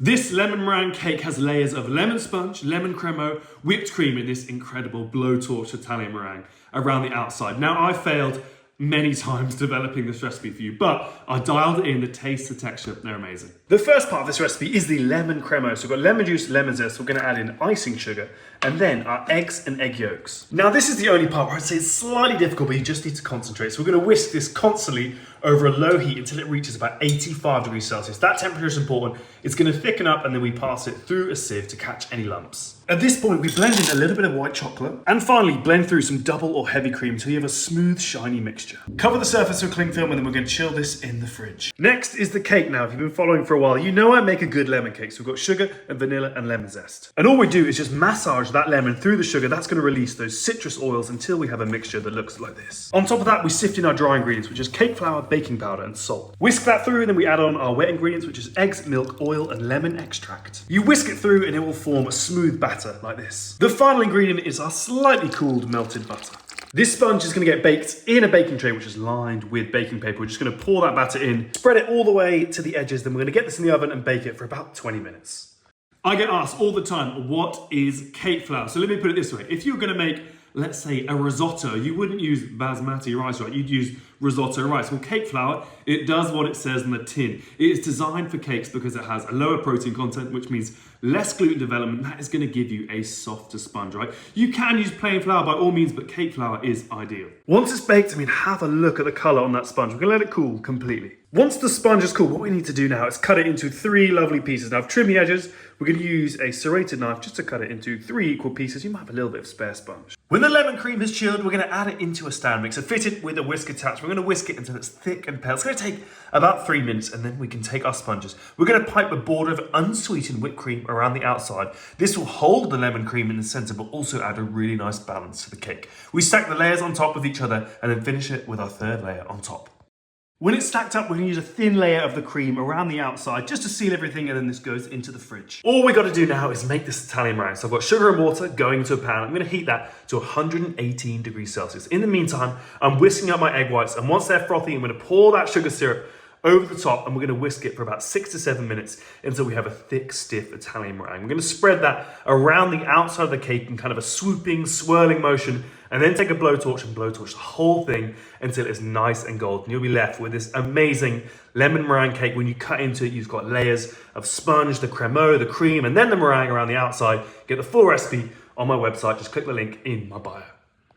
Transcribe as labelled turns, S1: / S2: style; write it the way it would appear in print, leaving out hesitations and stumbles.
S1: This lemon meringue cake has layers of lemon sponge, lemon cremo, whipped cream in this incredible blowtorch Italian meringue around the outside. Now, I failed many times developing this recipe for you, but I dialed it in, the taste, the texture, they're amazing. The first part of this recipe is the lemon cremo. So we've got lemon juice, lemon zest, we're gonna add in icing sugar, and then our eggs and egg yolks. Now this is the only part where I'd say it's slightly difficult, but you just need to concentrate. So we're gonna whisk this constantly over a low heat until it reaches about 85 degrees Celsius. That temperature is important. It's gonna thicken up and then we pass it through a sieve to catch any lumps. At this point, we blend in a little bit of white chocolate and finally blend through some double or heavy cream until you have a smooth, shiny mixture. Cover the surface with cling film and then we're gonna chill this in the fridge. Next is the cake. Now, if you've been following for a while, you know I make a good lemon cake. So we've got sugar and vanilla and lemon zest. And all we do is just massage that lemon through the sugar. That's gonna release those citrus oils until we have a mixture that looks like this. On top of that, we sift in our dry ingredients, which is cake flour, baking powder, and salt. Whisk that through and then we add on our wet ingredients, which is eggs, milk, oil, and lemon extract. You whisk it through and it will form a smooth batter like this. The final ingredient is our slightly cooled melted butter. This sponge is going to get baked in a baking tray which is lined with baking paper. We're just going to pour that batter in, spread it all the way to the edges, then we're going to get this in the oven and bake it for about 20 minutes. I get asked all the time, what is cake flour? So let me put it this way. If you're going to make, let's say, a risotto, you wouldn't use basmati rice, right? You'd use risotto rice. Well, cake flour, it does what it says on the tin. It is designed for cakes because it has a lower protein content, which means less gluten development. That is going to give you a softer sponge, right? You can use plain flour by all means, but cake flour is ideal. Once it's baked, have a look at the color on that sponge. We're going to let it cool completely. Once the sponge is cool, what we need to do now is cut it into 3 lovely pieces. Now, I've trimmed the edges. We're going to use a serrated knife just to cut it into 3 equal pieces. You might have a little bit of spare sponge. When the lemon cream has chilled, we're going to add it into a stand mixer fitted with a whisk attached. We're going to whisk it until it's thick and pale. It's going to take about 3 minutes and then we can take our sponges. We're going to pipe a border of unsweetened whipped cream around the outside. This will hold the lemon cream in the center but also add a really nice balance to the cake. We stack the layers on top of each other and then finish it with our 3rd layer on top. When it's stacked up, we're going to use a thin layer of the cream around the outside just to seal everything, and then this goes into the fridge. All we got to do now is make this Italian meringue. So I've got sugar and water going into a pan. I'm going to heat that to 118 degrees Celsius. In the meantime, I'm whisking up my egg whites, and once they're frothy, I'm going to pour that sugar syrup over the top and we're going to whisk it for about 6 to 7 minutes until we have a thick, stiff Italian meringue. We're going to spread that around the outside of the cake in kind of a swooping, swirling motion, and then take a blowtorch and blowtorch the whole thing until it's nice and golden. You'll be left with this amazing lemon meringue cake. When you cut into it, you've got layers of sponge, the cremo, the cream, and then the meringue around the outside. Get the full recipe on my website. Just click the link in my bio.